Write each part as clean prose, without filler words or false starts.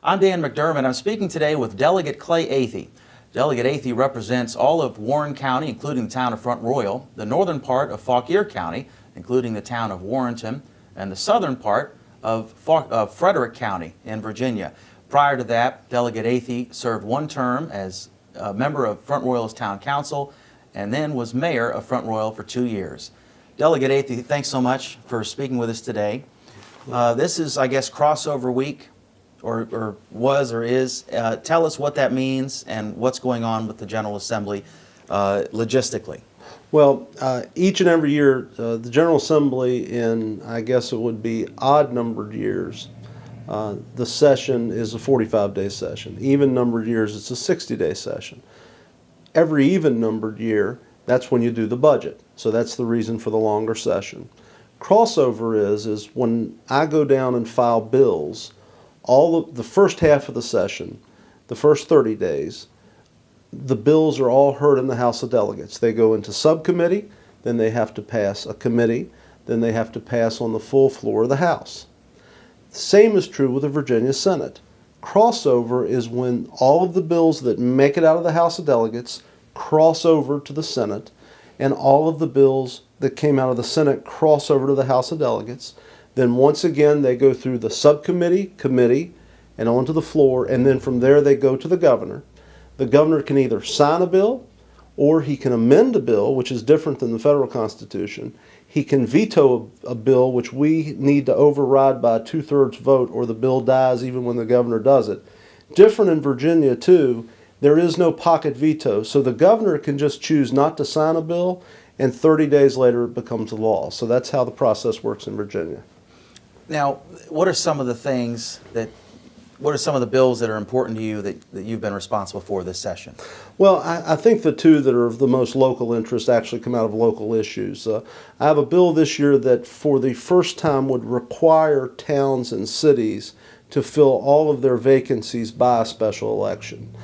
I'm Dan McDermott. I'm speaking today with Delegate Clay Athey. Delegate Athey represents all of Warren County, including the town of Front Royal, the northern part of Fauquier County, including the town of Warrenton, and the southern part of Frederick County in Virginia. Prior to that, Delegate Athey served one term as a member of Front Royal's town council and then was mayor of Front Royal for 2 years. Delegate Athey, thanks so much for speaking with us today. This is, I guess, crossover week, or was or is. Tell us what that means and what's going on with the General Assembly logistically. Well, each and every year, the General Assembly in, I guess it would be odd-numbered years, the session is a 45-day session. Even-numbered years, it's a 60-day session. Every even-numbered year, that's when you do the budget. So that's the reason for the longer session. Crossover is when I go down and file bills, all of the first half of the session, the first 30 days, the bills are all heard in the House of Delegates. They go into subcommittee, then they have to pass a committee, then they have to pass on the full floor of the House. The same is true with the Virginia Senate. Crossover is when all of the bills that make it out of the House of Delegates cross over to the Senate, and all of the bills that came out of the Senate cross over to the House of Delegates. Then once again they go through the subcommittee, committee, and onto the floor, and then from there they go to the governor. The governor can either sign a bill or he can amend a bill, which is different than the federal Constitution. He can veto a bill which we need to override by a 2/3 vote, or the bill dies even when the governor does it. Different in Virginia too, there is no pocket veto, so the governor can just choose not to sign a bill, and 30 days later it becomes a law. So that's how the process works in Virginia. Now, what are some of the things that, what are some of the bills that are important to you that you've been responsible for this session? Well, I think the two that are of the most local interest actually come out of local issues. I have a bill this year that for the first time would require towns and cities to fill all of their vacancies by a special election.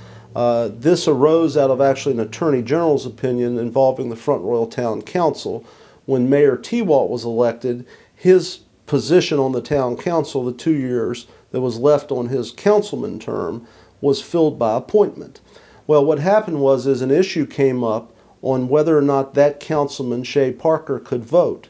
This arose out of actually an Attorney General's opinion involving the Front Royal Town Council. When Mayor Tewalt was elected, his position on the town council, the 2 years that was left on his councilman term, was filled by appointment. Well, what happened was an issue came up on whether or not that councilman, Shae Parker, could vote.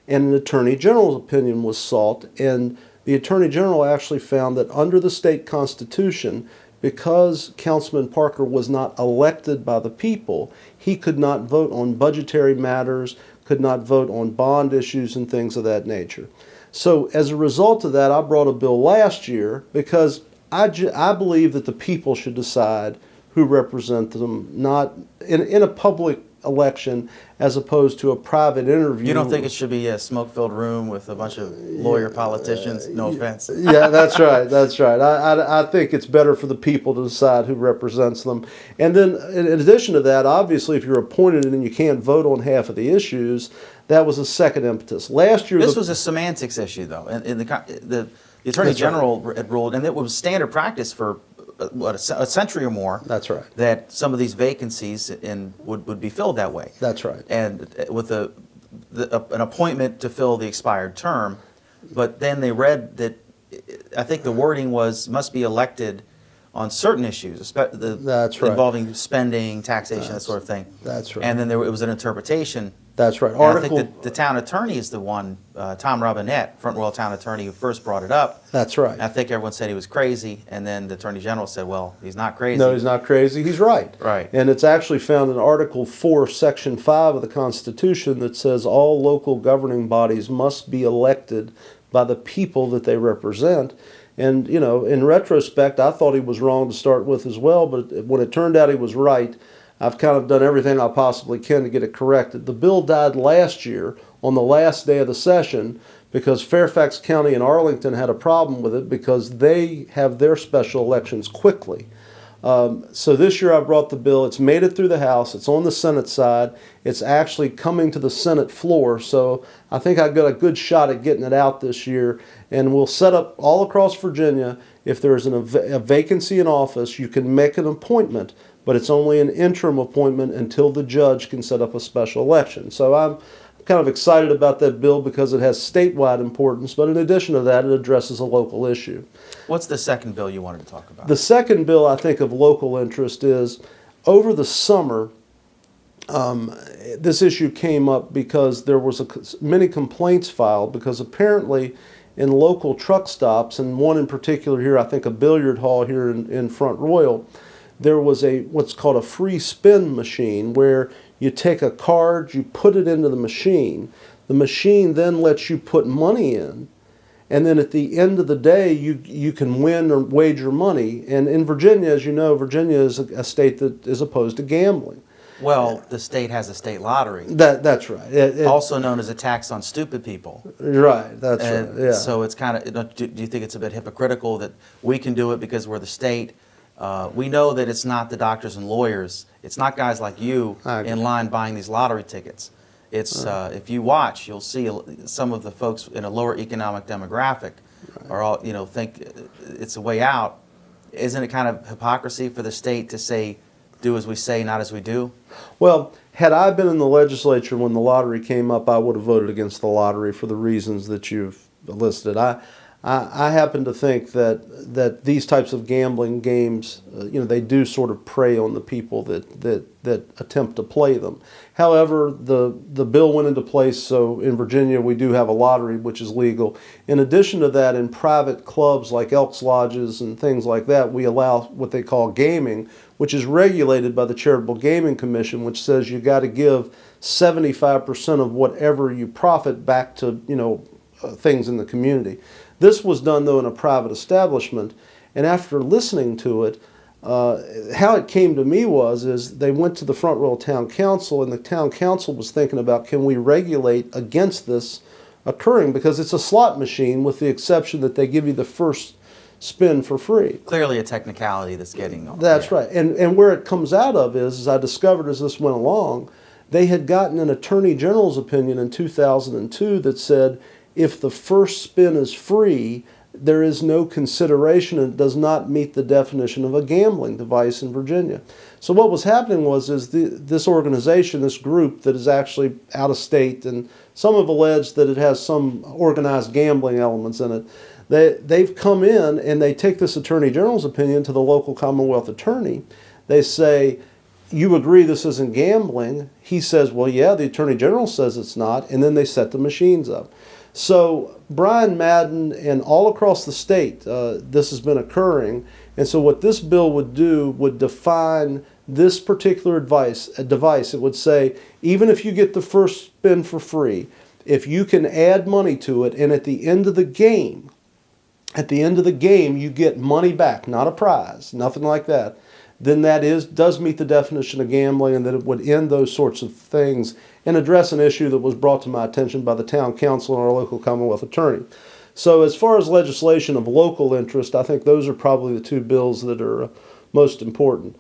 And an Attorney General's opinion was sought, and the Attorney General actually found that under the state constitution, because Councilman Parker was not elected by the people, he could not vote on budgetary matters, could not vote on bond issues and things of that nature. So as a result of that, I brought a bill last year because I believe that the people should decide who represent them, not in a public election as opposed to a private interview. You don't think it should be a smoke-filled room with a bunch of lawyer politicians? No offense. Yeah, that's right. That's right. I think it's better for the people to decide who represents them. And then in addition to that, obviously if you're appointed and you can't vote on half of the issues, that was a second impetus. Last year, this was a semantics issue, though. And the Attorney General had ruled, and it was standard practice for what, a century or more. That's right. That some of these vacancies would be filled that way. That's right. And with an appointment to fill the expired term, but then they read that, I think the wording was, must be elected on certain issues, that's right, involving spending, taxation, that sort of thing. That's right. And then it was an interpretation. That's right. I think the town attorney is the one, Tom Robinette, Front Royal town attorney, who first brought it up. That's right. I think everyone said he was crazy, and then the Attorney General said, well, he's not crazy. No, he's not crazy. He's right. Right. And it's actually found in Article 4, Section 5 of the Constitution that says all local governing bodies must be elected by the people that they represent. And, you know, in retrospect, I thought he was wrong to start with as well, but when it turned out he was right, I've kind of done everything I possibly can to get it corrected. The bill died last year on the last day of the session because Fairfax County and Arlington had a problem with it because they have their special elections quickly. So this year I brought the bill. It's made it through the House. It's on the Senate side. It's actually coming to the Senate floor. So I think I got a good shot at getting it out this year. And we'll set up all across Virginia, if there's a vacancy in office, you can make an appointment, but it's only an interim appointment until the judge can set up a special election. So I'm kind of excited about that bill because it has statewide importance, but in addition to that, it addresses a local issue. What's the second bill you wanted to talk about? The second bill I think of local interest is over the summer, this issue came up because there was many complaints filed because apparently in local truck stops, and one in particular here, I think a billiard hall here in Front Royal, there was what's called a free spin machine where you take a card, you put it into the machine then lets you put money in, and then at the end of the day you can win or wager money. And in Virginia, as you know, Virginia is a state that is opposed to gambling. Well, the state has a state lottery. That's right. Also known as a tax on stupid people. Right, that's right. Yeah. So it's kind of, do you think it's a bit hypocritical that we can do it because we're the state? We know that it's not the doctors and lawyers. It's not guys like you in line buying these lottery tickets. It's if you watch, you'll see some of the folks in a lower economic demographic are all think it's a way out. Isn't it kind of hypocrisy for the state to say, do as we say, not as we do? Well, had I been in the legislature when the lottery came up, I would have voted against the lottery for the reasons that you've listed. I happen to think that these types of gambling games, they do sort of prey on the people that attempt to play them. However, the bill went into place, so in Virginia we do have a lottery which is legal. In addition to that, in private clubs like Elks Lodges and things like that, we allow what they call gaming, which is regulated by the Charitable Gaming Commission, which says you got to give 75% of whatever you profit back to things in the community. This was done, though, in a private establishment, and after listening to it, how it came to me is they went to the Front Royal Town Council, and the Town Council was thinking about, can we regulate against this occurring, because it's a slot machine with the exception that they give you the first spin for free. Clearly a technicality that's getting on. That's right. And where it comes out of is, as I discovered as this went along, they had gotten an Attorney General's opinion in 2002 that said, if the first spin is free, there is no consideration and it does not meet the definition of a gambling device in Virginia. So what was happening is this organization, this group that is actually out of state, and some have alleged that it has some organized gambling elements in it, they've come in and they take this Attorney General's opinion to the local Commonwealth attorney. They say, you agree this isn't gambling? He says, well, yeah, the Attorney General says it's not, and then they set the machines up. So Brian Madden and all across the state, this has been occurring. And so what this bill would do would define this particular device. It would say, even if you get the first spin for free, if you can add money to it, and at the end of the game, you get money back, not a prize, nothing like that, then that does meet the definition of gambling, and that it would end those sorts of things and address an issue that was brought to my attention by the town council and our local Commonwealth attorney. So as far as legislation of local interest, I think those are probably the two bills that are most important.